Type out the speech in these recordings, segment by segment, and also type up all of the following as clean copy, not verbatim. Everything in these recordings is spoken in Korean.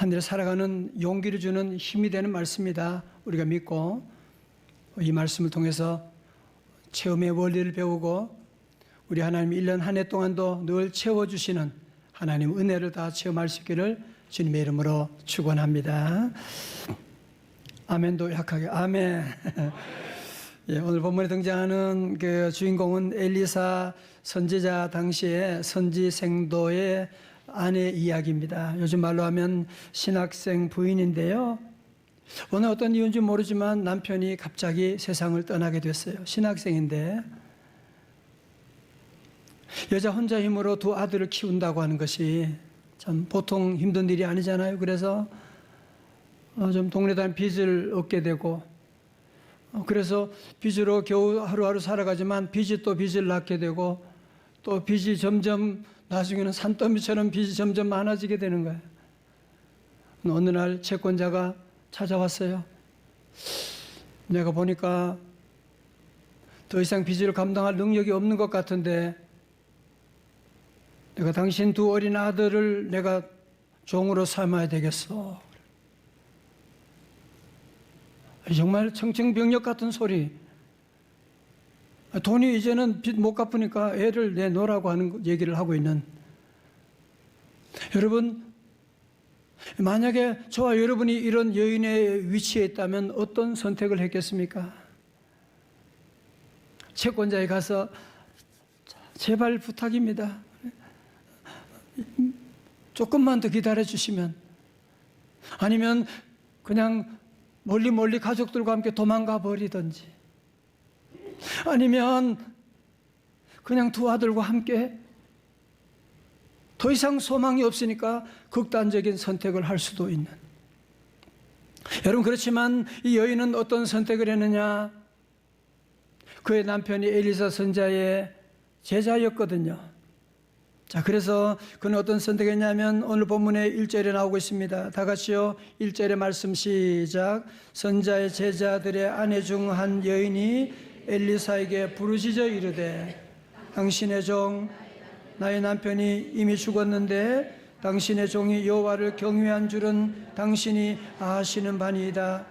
한 해 살아가는 용기를 주는 힘이 되는 말씀이다. 우리가 믿고 이 말씀을 통해서 체험의 원리를 배우고 우리 하나님 1년 한 해 동안도 늘 채워주시는 하나님 은혜를 다 체험할 수 있기를 주님의 이름으로 축원합니다. 아멘도 약하게 아멘. 예, 오늘 본문에 등장하는 그 주인공은 엘리사 선지자 당시의 선지생도의 아내 이야기입니다. 요즘 말로 하면 신학생 부인인데요. 어느 어떤 이유인지 모르지만 남편이 갑자기 세상을 떠나게 됐어요. 신학생인데 여자 혼자 힘으로 두 아들을 키운다고 하는 것이 참 보통 힘든 일이 아니잖아요. 그래서 좀 동네 다니는 빚을 얻게 되고 그래서 빚으로 겨우 하루하루 살아가지만 빚이 또 빚을 낳게 되고 또 빚이 점점 나중에는 산더미처럼 빚이 점점 많아지게 되는 거예요. 어느 날 채권자가 찾아왔어요. 내가 보니까 더 이상 빚을 감당할 능력이 없는 것 같은데 내가 당신 두 어린 아들을 내가 종으로 삼아야 되겠어. 정말 청천벽력 같은 소리. 돈이 이제는 빚 못 갚으니까 애를 내놓으라고 하는 얘기를 하고 있는. 여러분, 만약에 저와 여러분이 이런 여인의 위치에 있다면 어떤 선택을 했겠습니까? 채권자에 가서 제발 부탁입니다. 조금만 더 기다려 주시면, 아니면 그냥 멀리 가족들과 함께 도망가 버리든지, 아니면 그냥 두 아들과 함께 더 이상 소망이 없으니까 극단적인 선택을 할 수도 있는. 여러분, 그렇지만 이 여인은 어떤 선택을 했느냐? 그의 남편이 엘리사 선지자의 제자였거든요. 자, 그래서 그는 어떤 선택했냐면 오늘 본문의 1절에 나오고 있습니다. 다 같이요. 1절의 말씀 시작. 선지자의 제자들의 아내 중 한 여인이 엘리사에게 부르짖어 이르되 당신의 종 나의 남편이 이미 죽었는데 당신의 종이 여호와를 경외한 줄은 당신이 아시는 바니이다.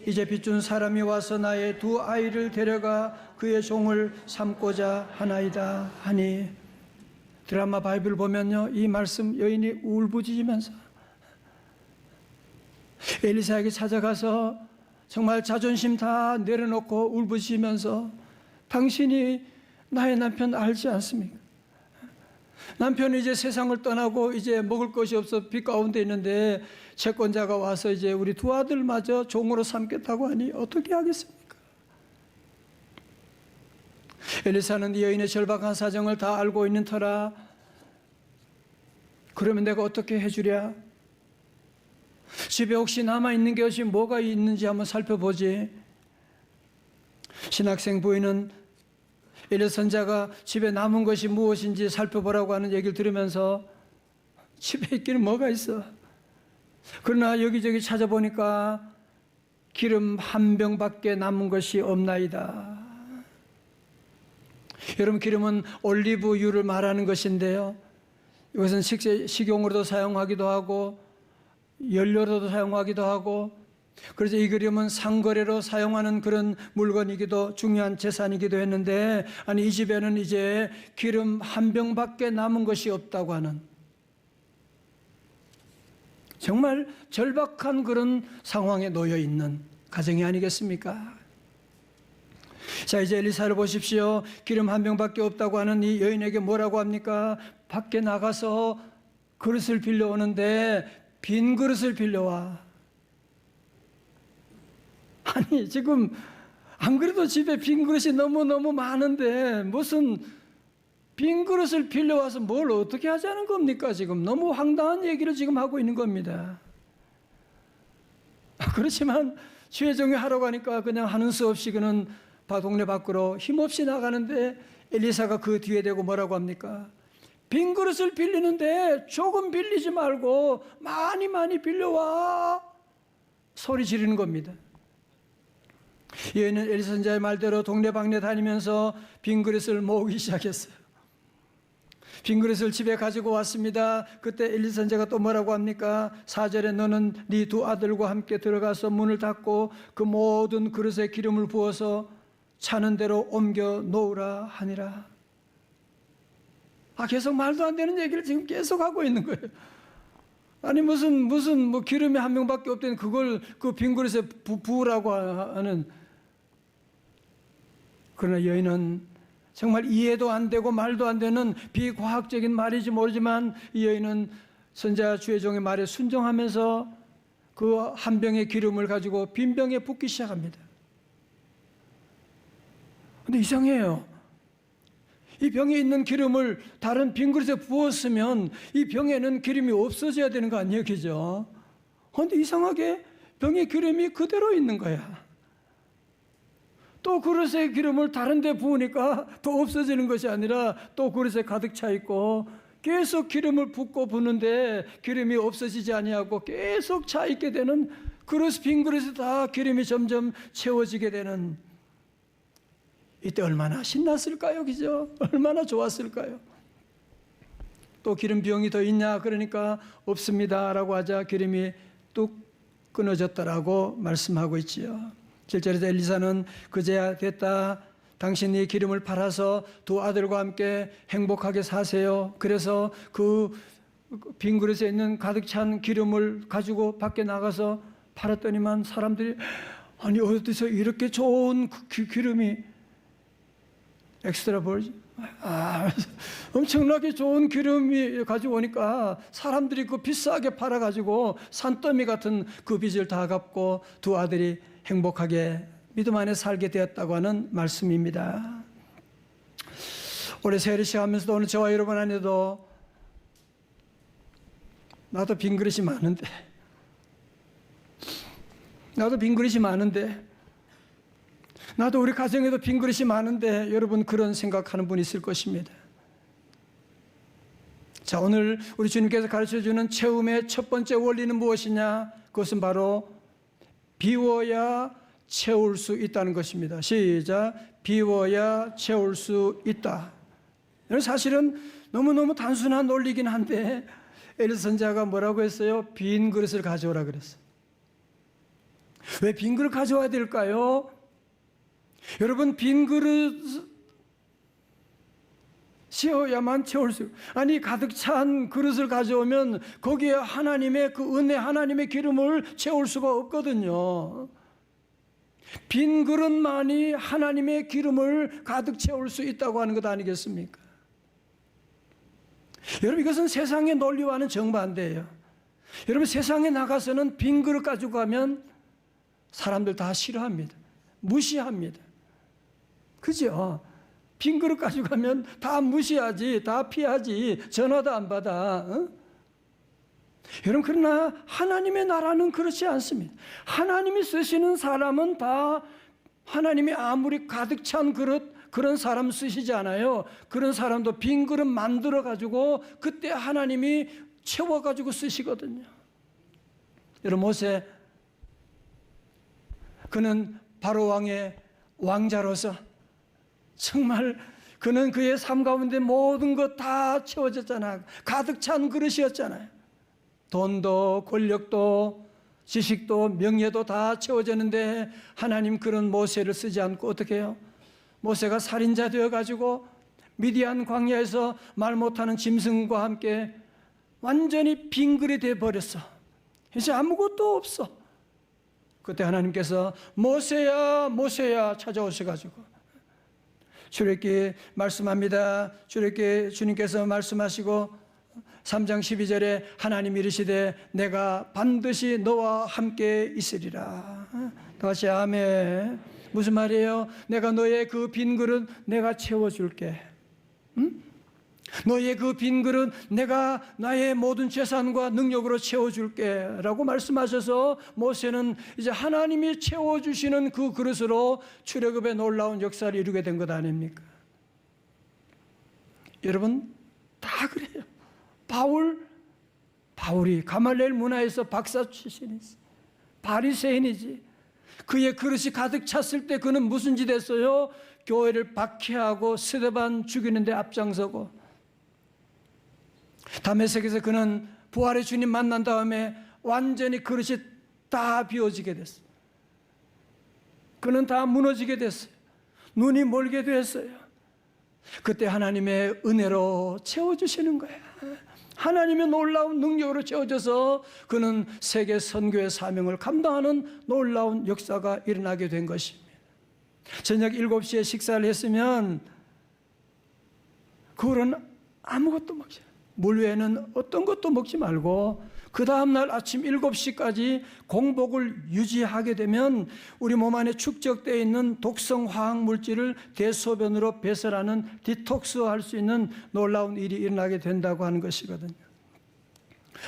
이제 빚준 사람이 와서 나의 두 아이를 데려가 그의 종을 삼고자 하나이다 하니. 드라마 바이블 보면요, 이 말씀 여인이 울부짖으면서 엘리사에게 찾아가서 정말 자존심 다 내려놓고 울부짖으면서 당신이 나의 남편 알지 않습니까? 남편이 이제 세상을 떠나고 이제 먹을 것이 없어 빚 가운데 있는데 채권자가 와서 이제 우리 두 아들마저 종으로 삼겠다고 하니 어떻게 하겠습니까? 엘리사는 이 여인의 절박한 사정을 다 알고 있는 터라 그러면 내가 어떻게 해주랴? 집에 혹시 남아있는 것이 뭐가 있는지 한번 살펴보지. 신학생 부인은 엘리사 선지자가 집에 남은 것이 무엇인지 살펴보라고 하는 얘기를 들으면서 집에 있기는 뭐가 있어. 그러나 여기저기 찾아보니까 기름 한 병밖에 남은 것이 없나이다. 여러분, 기름은 올리브유를 말하는 것인데요, 이것은 식용으로도 사용하기도 하고 연료로도 사용하기도 하고, 그래서 이 기름은 상거래로 사용하는 그런 물건이기도 중요한 재산이기도 했는데, 아니 이 집에는 이제 기름 한 병밖에 남은 것이 없다고 하는 정말 절박한 그런 상황에 놓여 있는 가정이 아니겠습니까? 자, 이제 엘리사를 보십시오. 기름 한 병밖에 없다고 하는 이 여인에게 뭐라고 합니까? 밖에 나가서 그릇을 빌려오는데 빈 그릇을 빌려와. 아니 지금 안 그래도 집에 빈 그릇이 너무너무 많은데 무슨 빈 그릇을 빌려와서 뭘 어떻게 하자는 겁니까? 지금 너무 황당한 얘기를 지금 하고 있는 겁니다. 그렇지만 주의 종이 하러 가니까 그냥 하는 수 없이 그는 동네 밖으로 힘없이 나가는데 엘리사가 그 뒤에 대고 뭐라고 합니까? 빈 그릇을 빌리는데 조금 빌리지 말고 많이 빌려와 소리 지르는 겁니다. 여인은 엘리사 선지자의 말대로 동네방네 다니면서 빈 그릇을 모으기 시작했어요. 빈 그릇을 집에 가지고 왔습니다. 그때 엘리 선지자가 또 뭐라고 합니까? 4절에 너는 네 두 아들과 함께 들어가서 문을 닫고 그 모든 그릇에 기름을 부어서 차는 대로 옮겨 놓으라 하니라. 계속 말도 안 되는 얘기를 지금 계속 하고 있는 거예요. 아니 무슨 뭐 기름이 한 명밖에 없다는 그걸 그 빈 그릇에 부으라고 하는. 그러나 여인은 정말 이해도 안 되고 말도 안 되는 비과학적인 말인지 모르지만 이 여인은 선지자 주의 종의 말에 순종하면서 그 한 병의 기름을 가지고 빈 병에 붓기 시작합니다. 근데 이상해요. 이 병에 있는 기름을 다른 빈 그릇에 부었으면 이 병에는 기름이 없어져야 되는 거 아니에요, 그죠? 그런데 이상하게 병에 기름이 그대로 있는 거야. 또 그릇에 기름을 다른 데 부으니까 또 없어지는 것이 아니라 또 그릇에 가득 차 있고 계속 기름을 붓고 부는데 기름이 없어지지 아니하고 계속 차 있게 되는 빈 그릇에 다 기름이 점점 채워지게 되는, 이때 얼마나 신났을까요? 그죠? 얼마나 좋았을까요? 또 기름 비용이 더 있냐? 그러니까 없습니다 라고 하자 기름이 뚝 끊어졌다라고 말씀하고 있지요. 7절에서 엘리사는 그제야 됐다. 당신이 기름을 팔아서 두 아들과 함께 행복하게 사세요. 그래서 그 빈 그릇에 있는 가득 찬 기름을 가지고 밖에 나가서 팔았더니만 사람들이 아니 어디서 이렇게 좋은 기름이 엑스트라 벌지? 엄청나게 좋은 기름이 가지고 오니까 사람들이 그 비싸게 팔아가지고 산더미 같은 그 빚을 다 갚고 두 아들이 행복하게 믿음 안에 살게 되었다고 하는 말씀입니다. 올해 세례 시작하면서도 오늘 저와 여러분 안에도 나도 빈 그릇이 많은데 나도 우리 가정에도 빈 그릇이 많은데 여러분 그런 생각하는 분이 있을 것입니다. 자, 오늘 우리 주님께서 가르쳐주는 채움의 첫 번째 원리는 무엇이냐? 그것은 바로 비워야 채울 수 있다는 것입니다. 시작. 비워야 채울 수 있다. 사실은 너무너무 단순한 논리긴 한데 엘리 선지자가 뭐라고 했어요? 빈 그릇을 가져오라 그랬어요. 왜 빈 그릇 가져와야 될까요? 여러분 빈 그릇이어야만 채울 수, 아니 가득 찬 그릇을 가져오면 거기에 하나님의 그 은혜, 하나님의 기름을 채울 수가 없거든요. 빈 그릇만이 하나님의 기름을 가득 채울 수 있다고 하는 것 아니겠습니까? 여러분 이것은 세상의 논리와는 정반대예요. 여러분 세상에 나가서는 빈 그릇 가지고 가면 사람들 다 싫어합니다. 무시합니다. 그죠? 빈 그릇 가지고 가면 다 무시하지, 다 피하지, 전화도 안 받아. 여러분 그러나 하나님의 나라는 그렇지 않습니다. 하나님이 쓰시는 사람은 다 하나님이 아무리 가득 찬 그릇 그런 사람 쓰시지 않아요. 그런 사람도 빈 그릇 만들어 가지고 그때 하나님이 채워 가지고 쓰시거든요. 여러분 모세, 그는 바로 왕의 왕자로서 정말 그는 그의 삶 가운데 모든 것 다 채워졌잖아요. 가득 찬 그릇이었잖아요. 돈도 권력도 지식도 명예도 다 채워졌는데 하나님 그런 모세를 쓰지 않고 어떻게 해요? 모세가 살인자 되어가지고 미디안 광야에서 말 못하는 짐승과 함께 완전히 빈 그릇이 되어버렸어. 이제 아무것도 없어. 그때 하나님께서 모세야 모세야 찾아오셔가지고 출애굽기 말씀합니다. 출애굽기 주님께서 말씀하시고 3장 12절에 하나님이 이르시되 내가 반드시 너와 함께 있으리라. 다시 아멘. 무슨 말이에요? 내가 너의 그 빈 그릇 내가 채워줄게. 응? 너의 그 빈 그릇 내가 나의 모든 재산과 능력으로 채워줄게 라고 말씀하셔서 모세는 이제 하나님이 채워주시는 그 그릇으로 출애굽의 놀라운 역사를 이루게 된 것 아닙니까? 여러분 다 그래요. 바울이 가말리엘 문화에서 박사 출신이지, 바리새인이지. 그의 그릇이 가득 찼을 때 그는 무슨 짓 했어요? 교회를 박해하고 스데반 죽이는 데 앞장서고 다메섹에서 그는 부활의 주님 만난 다음에 완전히 그릇이 다 비워지게 됐어요. 그는 다 무너지게 됐어요. 눈이 멀게 됐어요. 그때 하나님의 은혜로 채워주시는 거예요. 하나님의 놀라운 능력으로 채워져서 그는 세계 선교의 사명을 감당하는 놀라운 역사가 일어나게 된 것입니다. 저녁 7시에 식사를 했으면 그 후로는 아무것도 먹지 않아요. 물 외에는 어떤 것도 먹지 말고 그 다음날 아침 7시까지 공복을 유지하게 되면 우리 몸 안에 축적되어 있는 독성 화학물질을 대소변으로 배설하는 디톡스할 수 있는 놀라운 일이 일어나게 된다고 하는 것이거든요.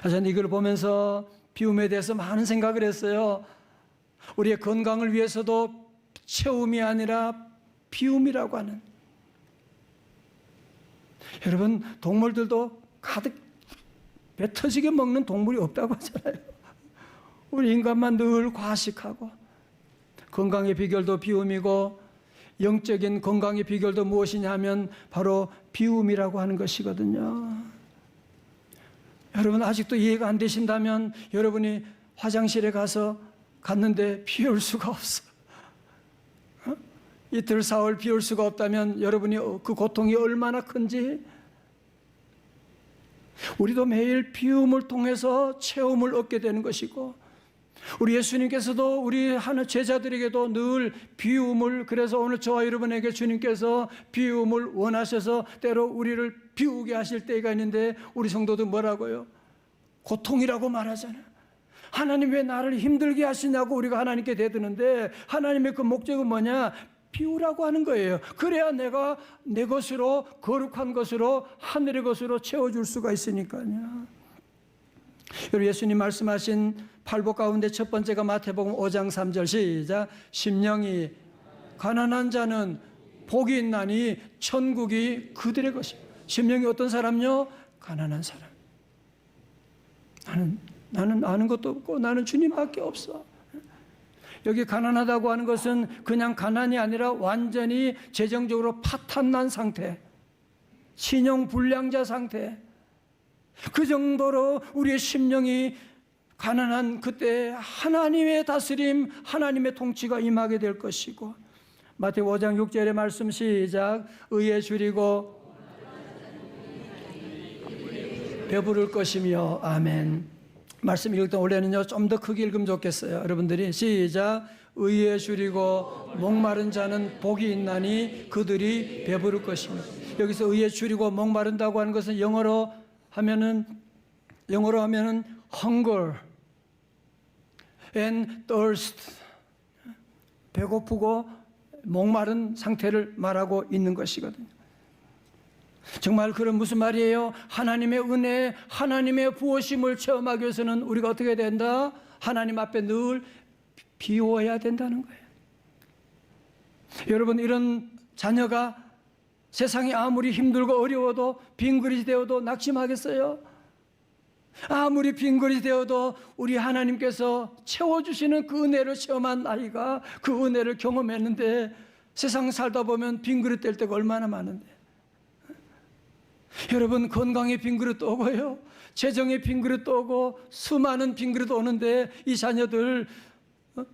저는 이걸 보면서 비움에 대해서 많은 생각을 했어요. 우리의 건강을 위해서도 채움이 아니라 비움이라고 하는. 여러분, 동물들도 가득 배 터지게 먹는 동물이 없다고 하잖아요. 우리 인간만 늘 과식하고, 건강의 비결도 비움이고 영적인 건강의 비결도 무엇이냐 하면 바로 비움이라고 하는 것이거든요. 여러분 아직도 이해가 안 되신다면 여러분이 화장실에 갔는데 비울 수가 없어. 이틀 사흘 비울 수가 없다면 여러분이 그 고통이 얼마나 큰지. 우리도 매일 비움을 통해서 체험을 얻게 되는 것이고, 우리 예수님께서도 우리 하는 제자들에게도 늘 비움을, 그래서 오늘 저와 여러분에게 주님께서 비움을 원하셔서 때로 우리를 비우게 하실 때가 있는데, 우리 성도도 뭐라고요? 고통이라고 말하잖아요. 하나님 왜 나를 힘들게 하시냐고 우리가 하나님께 대드는데, 하나님의 그 목적은 뭐냐? 비우라고 하는 거예요. 그래야 내가 내 것으로, 거룩한 것으로, 하늘의 것으로 채워줄 수가 있으니까요. 여러분, 예수님 말씀하신 팔복 가운데 첫 번째가 마태복음 5장 3절 시작. 심령이 가난한 자는 복이 있나니 천국이 그들의 것입니다. 심령이 어떤 사람요? 가난한 사람. 나는 아는 것도 없고 나는 주님밖에 없어. 여기 가난하다고 하는 것은 그냥 가난이 아니라 완전히 재정적으로 파탄난 상태, 신용불량자 상태. 그 정도로 우리의 심령이 가난한 그때 하나님의 다스림, 하나님의 통치가 임하게 될 것이고, 마태복음 5장 6절의 말씀 시작. 의에 줄이고 배부를 것이며. 아멘. 말씀 읽을 때 원래는요 좀 더 크게 읽으면 좋겠어요. 여러분들이 시작. 의에 줄이고 목마른 자는 복이 있나니 그들이 배부를 것이며. 여기서 의에 줄이고 목마른다고 하는 것은 영어로 하면은 hunger and thirst, 배고프고 목마른 상태를 말하고 있는 것이거든요. 정말 그런 무슨 말이에요? 하나님의 은혜, 하나님의 부어심을 체험하기 위해서는 우리가 어떻게 된다? 하나님 앞에 늘 비워야 된다는 거예요. 여러분, 이런 자녀가 세상이 아무리 힘들고 어려워도 빈그릇이 되어도 낙심하겠어요? 아무리 빈그릇이 되어도 우리 하나님께서 채워주시는 그 은혜를 체험한 아이가 그 은혜를 경험했는데, 세상 살다 보면 빈그릇 될 때가 얼마나 많은데. 여러분, 건강의 빈그릇도 오고요, 재정의 빈그릇도 오고 수많은 빈그릇 오는데, 이 자녀들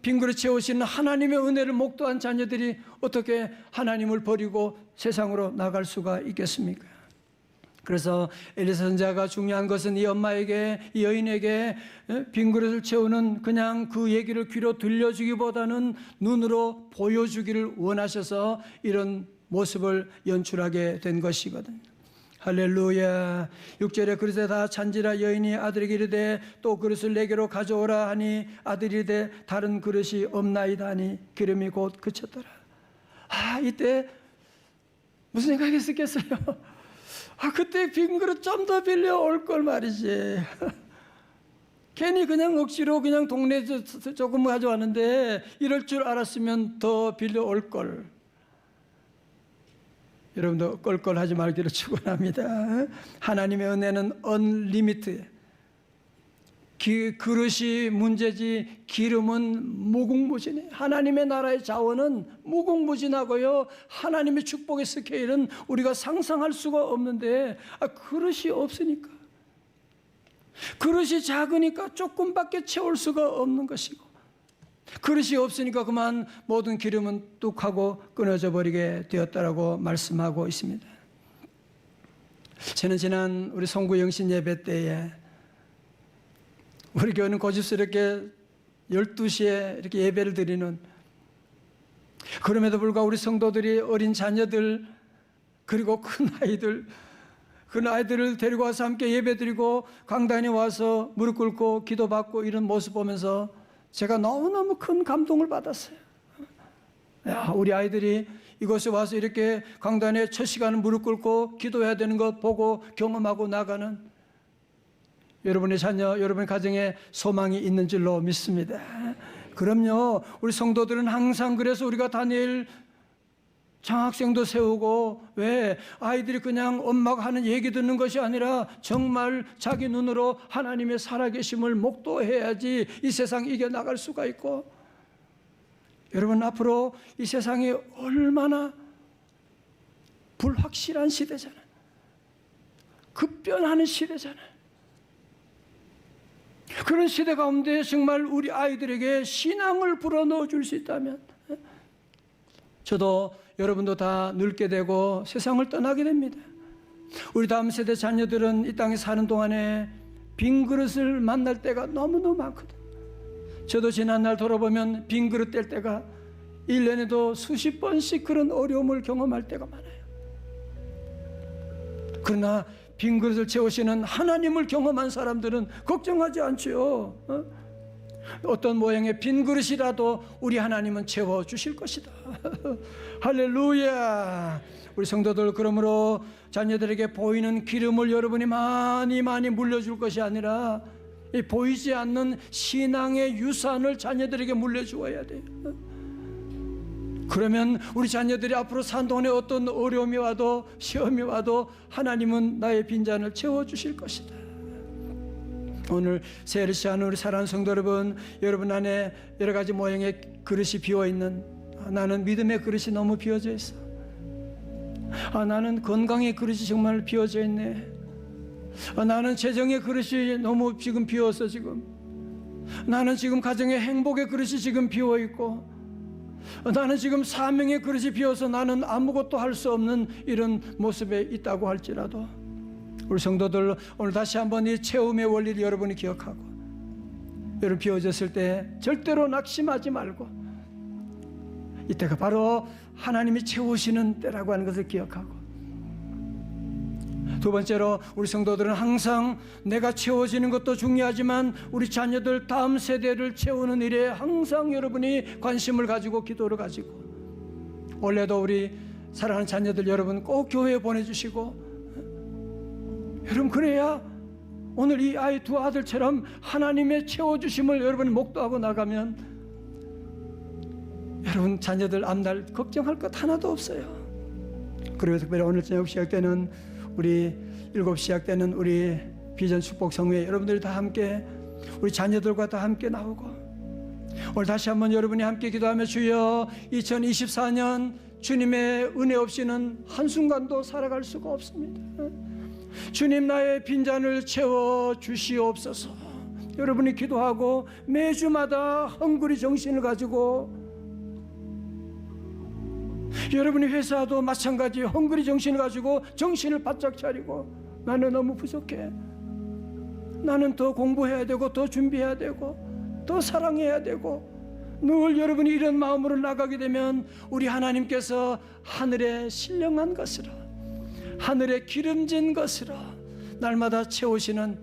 빈그릇 채우시는 하나님의 은혜를 목도한 자녀들이 어떻게 하나님을 버리고 세상으로 나갈 수가 있겠습니까? 그래서 엘리사 선지자가 중요한 것은 이 엄마에게, 이 여인에게 빈그릇을 채우는 그냥 그 얘기를 귀로 들려주기보다는 눈으로 보여주기를 원하셔서 이런 모습을 연출하게 된 것이거든요. 할렐루야. 6절에 그릇에 다 찬지라 여인이 아들에게 이르되 또 그릇을 내게로 가져오라 하니 아들이 이르되 다른 그릇이 없나이다 하니 기름이 곧 그쳤더라. 이때 무슨 생각이 있었겠어요? 그때 빈 그릇 좀 더 빌려올 걸 말이지. 괜히 그냥 억지로 그냥 동네 조금 가져왔는데 이럴 줄 알았으면 더 빌려올 걸. 여러분도 껄껄하지 말기를 축원합니다. 하나님의 은혜는 unlimited. 그릇이 문제지 기름은 무궁무진해. 하나님의 나라의 자원은 무궁무진하고요, 하나님의 축복의 스케일은 우리가 상상할 수가 없는데 그릇이 없으니까. 그릇이 작으니까 조금밖에 채울 수가 없는 것이고, 그릇이 없으니까 그만 모든 기름은 뚝하고 끊어져 버리게 되었다라고 말씀하고 있습니다. 저는 지난 우리 송구 영신 예배 때에 우리 교회는 고집스럽게 12시에 이렇게 예배를 드리는, 그럼에도 불구하고 우리 성도들이 어린 자녀들 그리고 큰 아이들을 데리고 와서 함께 예배 드리고 강단에 와서 무릎 꿇고 기도받고 이런 모습 보면서 제가 너무너무 큰 감동을 받았어요. 야, 우리 아이들이 이곳에 와서 이렇게 강단에 첫 시간을 무릎 꿇고 기도해야 되는 것 보고 경험하고 나가는 여러분의 자녀, 여러분의 가정에 소망이 있는 줄로 믿습니다. 그럼요, 우리 성도들은 항상 그래서 우리가 다니엘 장학생도 세우고, 왜 아이들이 그냥 엄마가 하는 얘기 듣는 것이 아니라 정말 자기 눈으로 하나님의 살아계심을 목도해야지 이 세상 이겨나갈 수가 있고, 여러분 앞으로 이 세상이 얼마나 불확실한 시대잖아요. 급변하는 시대잖아요. 그런 시대 가운데 정말 우리 아이들에게 신앙을 불어넣어 줄 수 있다면, 저도 여러분도 다 늙게 되고 세상을 떠나게 됩니다. 우리 다음 세대 자녀들은 이 땅에 사는 동안에 빈 그릇을 만날 때가 너무너무 많거든. 저도 지난날 돌아보면 빈 그릇 뗄 때가 1년에도 수십 번씩 그런 어려움을 경험할 때가 많아요. 그러나 빈 그릇을 채우시는 하나님을 경험한 사람들은 걱정하지 않죠. 어떤 모양의 빈 그릇이라도 우리 하나님은 채워주실 것이다. 할렐루야. 우리 성도들, 그러므로 자녀들에게 보이는 기름을 여러분이 많이 물려줄 것이 아니라 이 보이지 않는 신앙의 유산을 자녀들에게 물려주어야 돼요. 그러면 우리 자녀들이 앞으로 산 동안에 어떤 어려움이 와도 시험이 와도 하나님은 나의 빈잔을 채워주실 것이다. 오늘 새해를 시작하는 우리 사랑하는 성도 여러분, 여러분 안에 여러 가지 모양의 그릇이 비어있는, 나는 믿음의 그릇이 너무 비어져 있어. 나는 건강의 그릇이 정말 비어져 있네. 나는 재정의 그릇이 너무 지금 비어서 지금, 나는 지금 가정의 행복의 그릇이 지금 비어있고, 나는 지금 사명의 그릇이 비어서 나는 아무것도 할 수 없는 이런 모습에 있다고 할지라도, 우리 성도들 오늘 다시 한번 이 채움의 원리를 여러분이 기억하고, 여러분 비워졌을 때 절대로 낙심하지 말고, 이때가 바로 하나님이 채우시는 때라고 하는 것을 기억하고, 두 번째로 우리 성도들은 항상 내가 채워지는 것도 중요하지만 우리 자녀들 다음 세대를 채우는 일에 항상 여러분이 관심을 가지고 기도를 가지고, 원래도 우리 사랑하는 자녀들 여러분 꼭 교회에 보내주시고, 여러분 그래야 오늘 이 아이 두 아들처럼 하나님의 채워주심을 여러분이 목도하고 나가면 여러분 자녀들 앞날 걱정할 것 하나도 없어요. 그리고 특별히 오늘 저녁 시작 때는 우리 7시 시작되는 우리 비전 축복 성회 여러분들이 다 함께 우리 자녀들과 다 함께 나오고, 오늘 다시 한번 여러분이 함께 기도하며 주여 2024년 주님의 은혜 없이는 한순간도 살아갈 수가 없습니다. 주님 나의 빈잔을 채워 주시옵소서. 여러분이 기도하고 매주마다 헝그리 정신을 가지고, 여러분이 회사도 마찬가지 헝그리 정신을 가지고 정신을 바짝 차리고, 나는 너무 부족해, 나는 더 공부해야 되고 더 준비해야 되고 더 사랑해야 되고, 늘 여러분이 이런 마음으로 나가게 되면 우리 하나님께서 하늘에 신령한 것으로, 하늘에 기름진 것으로 날마다 채우시는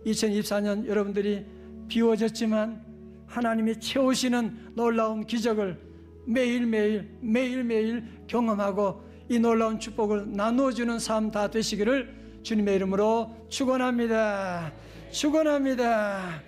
2024년 여러분들이 비워졌지만 하나님이 채우시는 놀라운 기적을 매일매일 경험하고 이 놀라운 축복을 나누어주는 삶 다 되시기를 주님의 이름으로 축원합니다. 축원합니다.